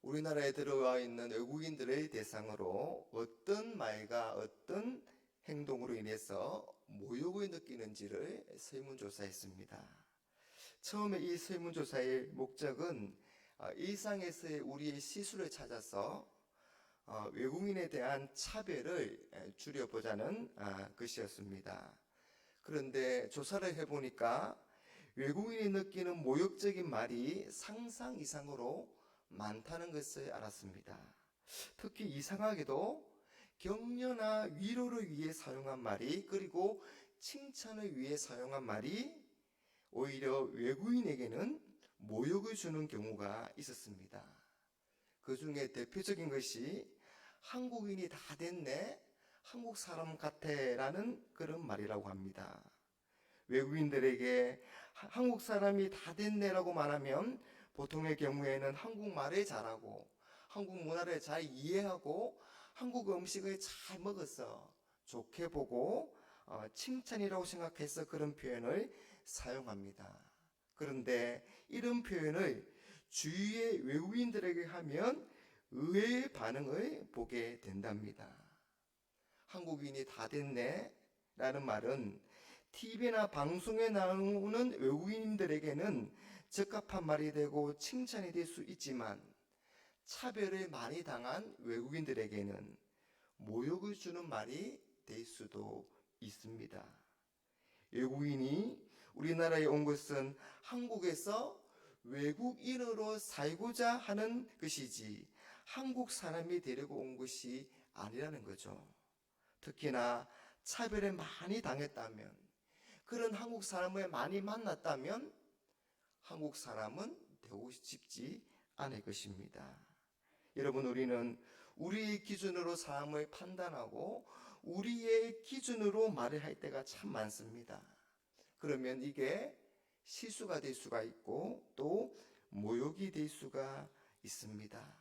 우리나라에 들어와 있는 외국인들의 대상으로 어떤 말과 어떤 행동으로 인해서 모욕을 느끼는지를 설문조사했습니다. 처음에 이 설문조사의 목적은 일상에서의 우리의 실수를 찾아서 외국인에 대한 차별을 줄여보자는 것이었습니다. 그런데 조사를 해보니까 외국인이 느끼는 모욕적인 말이 상상 이상으로 많다는 것을 알았습니다. 특히 이상하게도 격려나 위로를 위해 사용한 말이, 그리고 칭찬을 위해 사용한 말이 오히려 외국인에게는 모욕을 주는 경우가 있었습니다. 그 중에 대표적인 것이 한국인이 다 됐네, 한국 사람 같아 라는 그런 말이라고 합니다. 외국인들에게 한국 사람이 다 됐네라고 말하면 보통의 경우에는 한국말을 잘하고 한국 문화를 잘 이해하고 한국 음식을 잘 먹어서 좋게 보고 칭찬이라고 생각해서 그런 표현을 사용합니다. 그런데 이런 표현을 주위의 외국인들에게 하면 의외의 반응을 보게 된답니다. 한국인이 다 됐네 라는 말은 TV나 방송에 나오는 외국인들에게는 적합한 말이 되고 칭찬이 될 수 있지만, 차별을 많이 당한 외국인들에게는 모욕을 주는 말이 될 수도 있습니다. 외국인이 우리나라에 온 것은 한국에서 외국인으로 살고자 하는 것이지 한국 사람이 되려고 온 것이 아니라는 거죠. 특히나 차별에 많이 당했다면, 그런 한국 사람을 많이 만났다면 한국 사람은 되고 싶지 않을 것입니다. 여러분, 우리는 우리의 기준으로 사람을 판단하고 우리의 기준으로 말을 할 때가 참 많습니다. 그러면 이게 실수가 될 수가 있고 또 모욕이 될 수가 있습니다.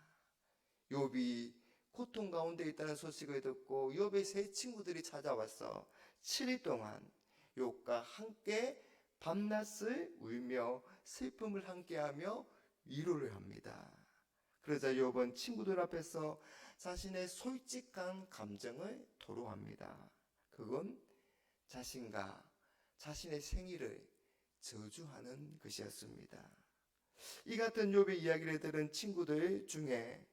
욥이 고통 가운데 있다는 소식을 듣고 욥의 세 친구들이 찾아와서 7일 동안 욥과 함께 밤낮을 울며 슬픔을 함께하며 위로를 합니다. 그러자 욥은 친구들 앞에서 자신의 솔직한 감정을 토로합니다. 그건 자신과 자신의 생일을 저주하는 것이었습니다. 이 같은 욥의 이야기를 들은 친구들 중에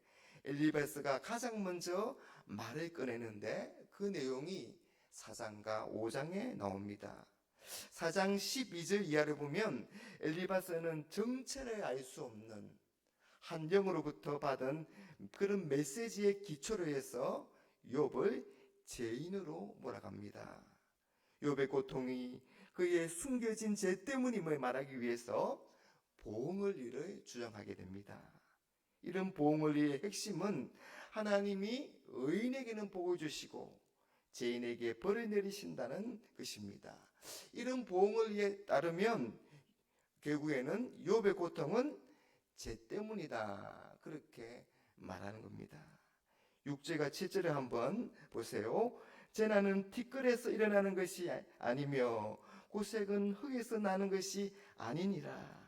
엘리바스가 가장 먼저 말을 꺼내는데, 그 내용이 4장과 5장에 나옵니다. 4장 12절 이하를 보면 엘리바스는 정체를 알 수 없는 한 영으로부터 받은 그런 메시지의 기초로 해서 욥을 죄인으로 몰아갑니다. 욥의 고통이 그의 숨겨진 죄 때문임을 말하기 위해서 보응을리를 주장하게 됩니다. 이런 보응을리의 핵심은 하나님이 의인에게는 복을 주시고 죄인에게 벌을 내리신다는 것입니다. 이런 보응을리에 따르면 결국에는 욥의 고통은 죄 때문이다, 그렇게 말하는 겁니다. 6절과 7절을 한번 보세요. 재난은 티끌에서 일어나는 것이 아니며 고색은 흙에서 나는 것이 아니니라.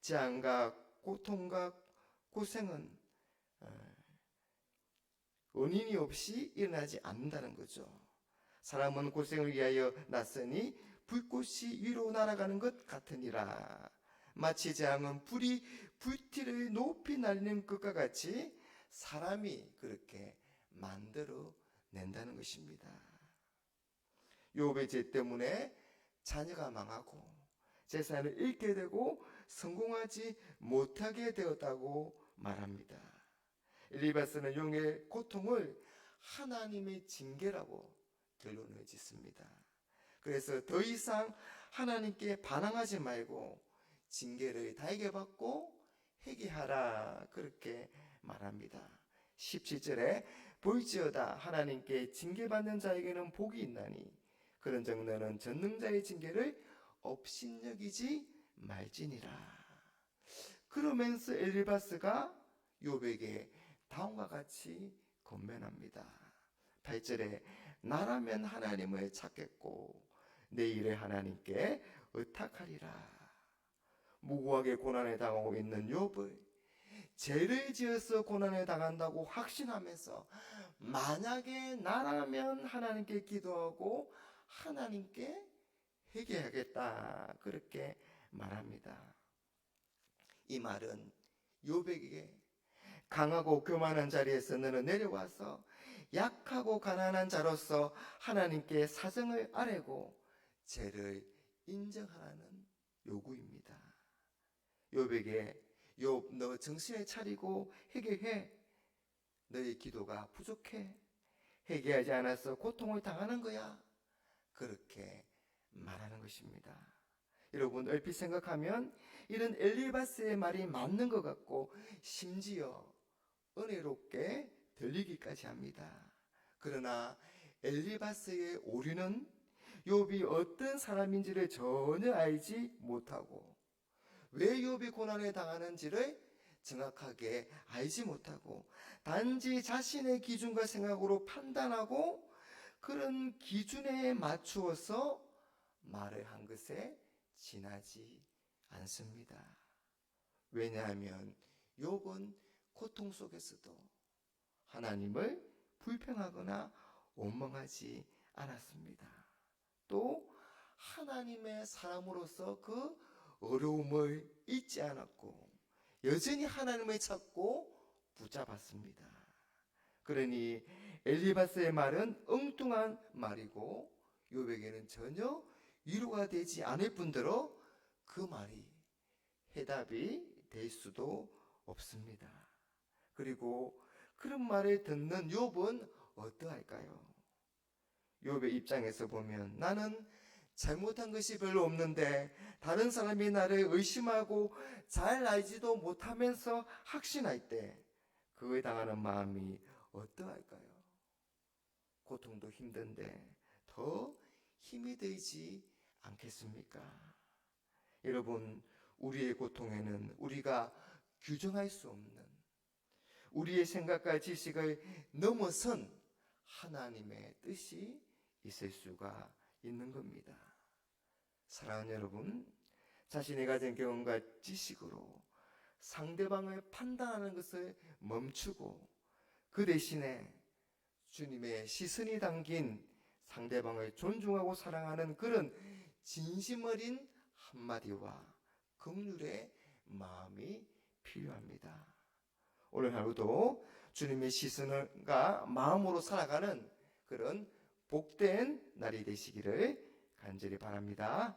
재앙과 고통과 고생은 원인이 없이 일어나지 않는다는 거죠. 사람은 고생을 위하여 났으니 불꽃이 위로 날아가는 것 같으니라. 마치 재앙은 불이 불티를 높이 날리는 것과 같이 사람이 그렇게 만들어 낸다는 것입니다. 욥의 죄 때문에 자녀가 망하고 재산을 잃게 되고 성공하지 못하게 되었다고 말합니다. 엘리바스는 욥의 고통을 하나님의 징계라고 결론을 짓습니다. 그래서 더 이상 하나님께 반항하지 말고 징계를 달게 받고 회개하라, 그렇게 말합니다. 17절에 볼지어다 하나님께 징계받는 자에게는 복이 있나니 그런즉 너는 전능자의 징계를 업신여기지 말지니라. 그러면서 엘리바스가 욥에게 다음과 같이 권면합니다. 8절에 나라면 하나님을 찾겠고 내 일을 하나님께 의탁하리라. 무고하게 고난에 당하고 있는 욥을 죄를 지어서 고난을 당한다고 확신하면서 만약에 나라면 하나님께 기도하고 하나님께 회개하겠다 그렇게 말합니다. 이 말은 욥에게 강하고 교만한 자리에서 너는 내려와서 약하고 가난한 자로서 하나님께 사정을 아뢰고 죄를 인정하라는 요구입니다. 욥에게 욥 너 정신을 차리고 회개해. 너의 기도가 부족해. 회개하지 않아서 고통을 당하는 거야. 그렇게 말하는 것입니다. 여러분 얼핏 생각하면 이런 엘리바스의 말이 맞는 것 같고 심지어 은혜롭게 들리기까지 합니다. 그러나 엘리바스의 오류는 욥이 어떤 사람인지를 전혀 알지 못하고 왜 욥이 고난을 당하는지를 정확하게 알지 못하고 단지 자신의 기준과 생각으로 판단하고 그런 기준에 맞추어서 말을 한 것에 지나지 않습니다. 왜냐하면 욥은 고통 속에서도 하나님을 불평하거나 원망하지 않았습니다. 또 하나님의 사람으로서 그 어려움을 잊지 않았고 여전히 하나님을 찾고 붙잡았습니다. 그러니 엘리바스의 말은 엉뚱한 말이고 욥에게는 전혀 위로가 되지 않을 뿐더러 그 말이 해답이 될 수도 없습니다. 그리고 그런 말을 듣는 욥은 어떠할까요? 욥의 입장에서 보면 나는 잘못한 것이 별로 없는데 다른 사람이 나를 의심하고 잘 알지도 못하면서 확신할 때 그에 당하는 마음이 어떠할까요? 고통도 힘든데 더 힘이 들지 않겠습니까? 여러분 우리의 고통에는 우리가 규정할 수 없는 우리의 생각과 지식을 넘어선 하나님의 뜻이 있을 수가 있는 겁니다. 사랑하는 여러분, 자신이 가진 경험과 지식으로 상대방을 판단하는 것을 멈추고 그 대신에 주님의 시선이 담긴 상대방을 존중하고 사랑하는 그런 진심 어린 한마디와 긍휼의 마음이 필요합니다. 오늘 하루도 주님의 시선과 마음으로 살아가는 그런 복된 날이 되시기를 간절히 바랍니다.